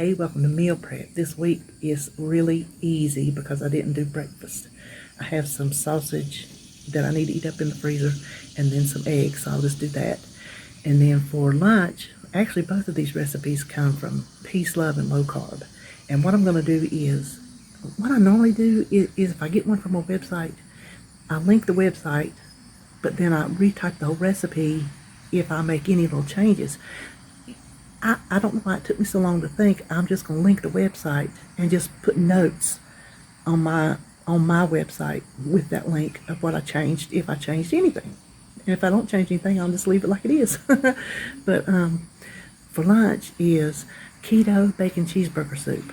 Hey, welcome to Meal Prep. This week is really easy because I didn't do breakfast. I have some sausage that I need to eat up in the freezer and then some eggs, so I'll just do that. And then for lunch, actually both of these recipes come from Peace, Love, and Low Carb. And what I'm going to do is, what I normally do is if I get one from a website, I link the website, but then I retype the whole recipe if I make any little changes. I don't know why it took me so long to think. I'm just going to link the website and just put notes on my website with that link of what I changed, if I changed anything. And if I don't change anything, I'll just leave it like it is. But for lunch is keto bacon cheeseburger soup.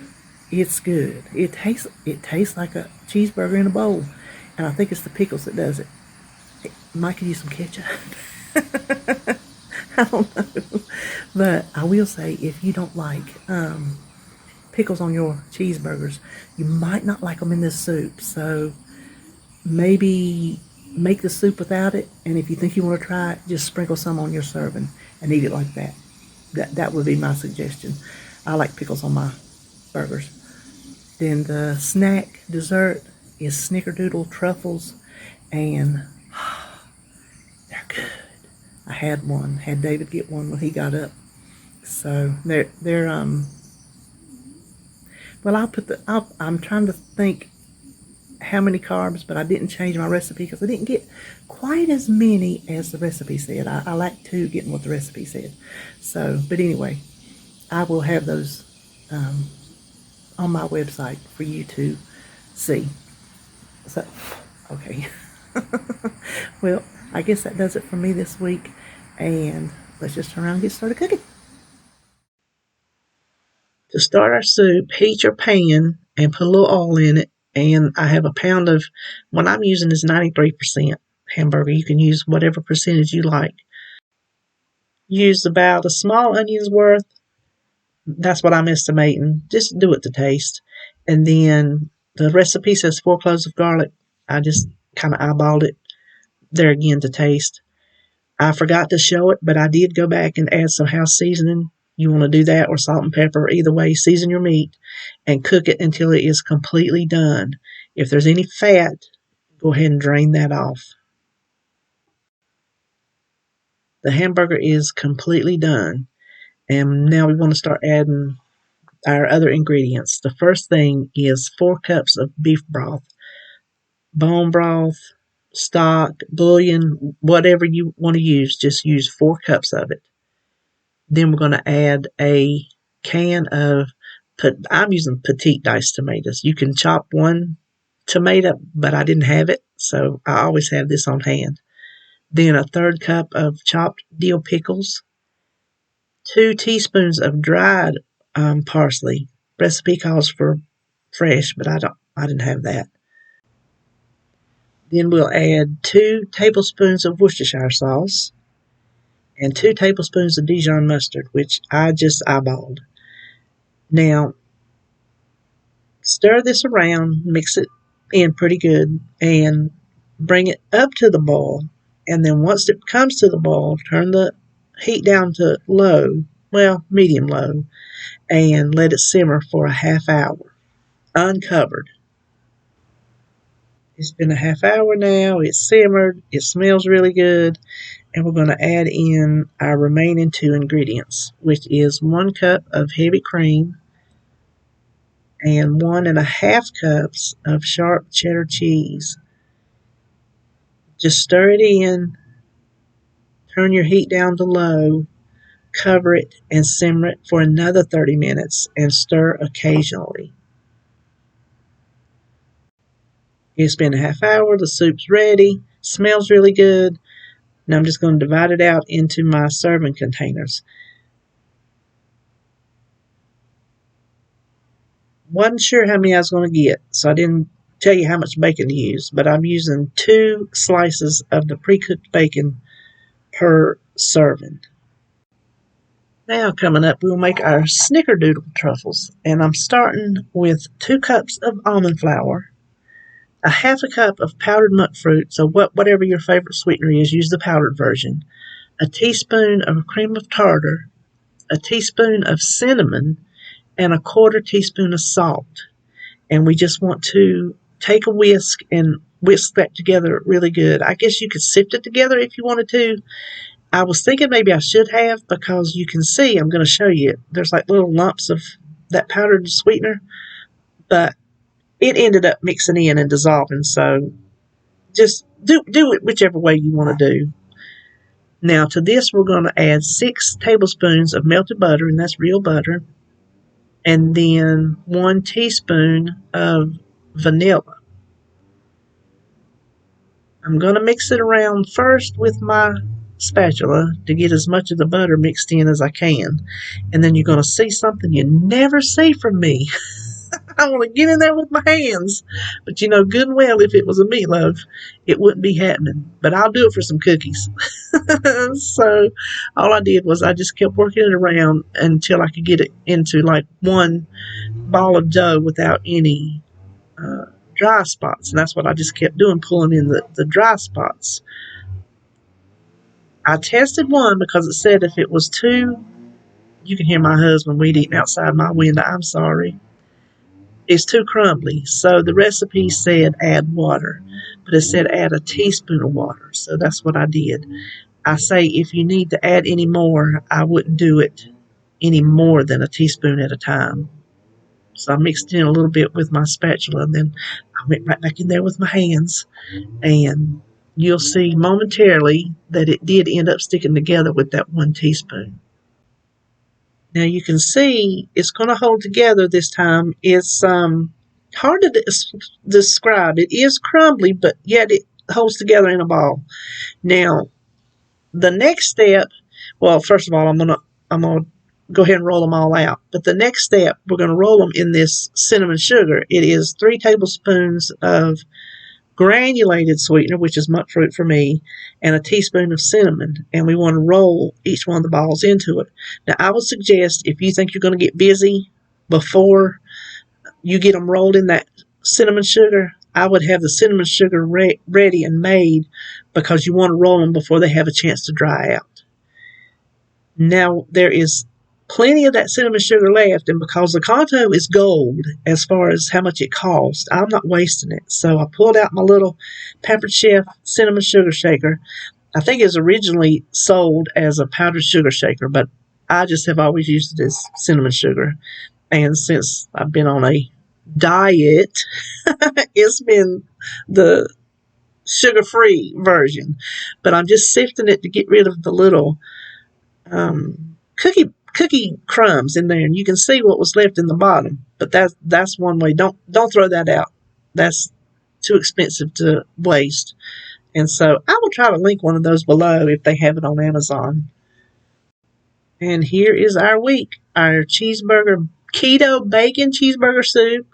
It's good. It tastes like a cheeseburger in a bowl. And I think it's the pickles that does it. Might could use some ketchup. I don't know. But I will say, if you don't like pickles on your cheeseburgers, you might not like them in this soup. So maybe make the soup without it. And if you think you want to try it, just sprinkle some on your serving and eat it like that. That would be my suggestion. I like pickles on my burgers. Then the snack dessert is Snickerdoodle Truffles. And they're good. I had one. Had David get one when he got up. So they're well, I'm trying to think how many carbs, but I didn't change my recipe because I didn't get quite as many as the recipe said. I like 2 getting what the recipe said. So, but anyway, I will have those on my website for you to see. So, okay. Well, I guess that does it for me this week, and let's just turn around and get started cooking. To start our soup, heat your pan and put a little oil in it, and I have a pound of, what I'm using is 93% hamburger. You can use whatever percentage you like. Use about a small onion's worth. That's what I'm estimating. Just do it to taste. And then the recipe says 4 cloves of garlic. I just kind of eyeballed it there again to taste. I forgot to show it, but I did go back and add some house seasoning. You want to do that or salt and pepper. Either way, season your meat and cook it until it is completely done. If there's any fat, go ahead and drain that off. The hamburger is completely done. And now we want to start adding our other ingredients. The first thing is 4 cups of beef broth. Bone broth, stock, bouillon, whatever you want to use, just use 4 cups of it. Then we're going to add a can of, I'm using petite diced tomatoes. You can chop 1 tomato, but I didn't have it, so I always have this on hand. Then a 1/3 cup of chopped dill pickles, 2 teaspoons of dried parsley. Recipe calls for fresh, but I didn't have that. Then we'll add 2 tablespoons of Worcestershire sauce and 2 tablespoons of Dijon mustard, which I just eyeballed. Now, stir this around, mix it in pretty good, and bring it up to the boil. And then once it comes to the boil, turn the heat down to low, well, medium low, and let it simmer for a half hour, uncovered. It's been a half hour now. It's simmered. It smells really good. And we're going to add in our remaining 2 ingredients, which is 1 cup of heavy cream and 1.5 cups of sharp cheddar cheese. Just stir it in, turn your heat down to low, cover it, and simmer it for another 30 minutes and stir occasionally. It's been a half hour. The soup's ready. Smells really good. Now I'm just going to divide it out into my serving containers. Wasn't sure how many I was going to get, so I didn't tell you how much bacon to use, but I'm using 2 slices of the pre-cooked bacon per serving. Now coming up, we'll make our Snickerdoodle Truffles, and I'm starting with 2 cups of almond flour, a half a cup of powdered monk fruit, so whatever your favorite sweetener is, use the powdered version, a teaspoon of cream of tartar, a teaspoon of cinnamon, and a quarter teaspoon of salt. And we just want to take a whisk and whisk that together really good. I guess you could sift it together if you wanted to. I was thinking maybe I should have, because you can see, I'm going to show you, there's like little lumps of that powdered sweetener, but it ended up mixing in and dissolving. So just do it whichever way you want to do. Now to this, we're going to add 6 tablespoons of melted butter, and that's real butter, and then 1 teaspoon of vanilla. I'm going to mix it around first with my spatula to get as much of the butter mixed in as I can. And then you're going to see something you never see from me. I want to get in there with my hands. But you know good and well, if it was a meatloaf, it wouldn't be happening. But I'll do it for some cookies. So all I did was I just kept working it around until I could get it into like one ball of dough without any dry spots. And that's what I just kept doing, pulling in the dry spots. I tested one because it said if it was too, you can hear my husband weed eating outside my window, I'm sorry, it's too crumbly. So the recipe said add water, but it said add a teaspoon of water. So that's what I did. I say if you need to add any more, I wouldn't do it any more than a teaspoon at a time. So I mixed in a little bit with my spatula, and then I went right back in there with my hands, and you'll see momentarily that it did end up sticking together with that 1 teaspoon. Now you can see it's going to hold together this time. It's hard to describe. It is crumbly, but yet it holds together in a ball. Now, the next step, well, first of all, I'm gonna go ahead and roll them all out. But the next step, we're going to roll them in this cinnamon sugar. It is 3 tablespoons of granulated sweetener, which is monk fruit for me, and a teaspoon of cinnamon. And we want to roll each one of the balls into it. Now, I would suggest if you think you're going to get busy before you get them rolled in that cinnamon sugar, I would have the cinnamon sugar ready and made, because you want to roll them before they have a chance to dry out. Now, there is plenty of that cinnamon sugar left, and because the Kanto is gold as far as how much it costs, I'm not wasting it. So I pulled out my little Pampered Chef cinnamon sugar shaker. I think it was originally sold as a powdered sugar shaker, but I just have always used it as cinnamon sugar. And since I've been on a diet, it's been the sugar-free version. But I'm just sifting it to get rid of the little cookie crumbs in there, and you can see what was left in the bottom. But that's one way. Don't throw that out. That's too expensive to waste. And so I will try to link one of those below if they have it on Amazon. And here is our week. Our cheeseburger, keto bacon cheeseburger soup,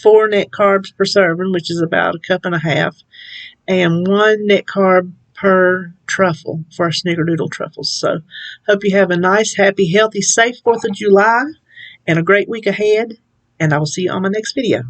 4 net carbs per serving, which is about a cup and a half, and 1 net carb per truffle for our Snickerdoodle Truffles. So hope you have a nice, happy, healthy, safe 4th of July and a great week ahead. And I will see you on my next video.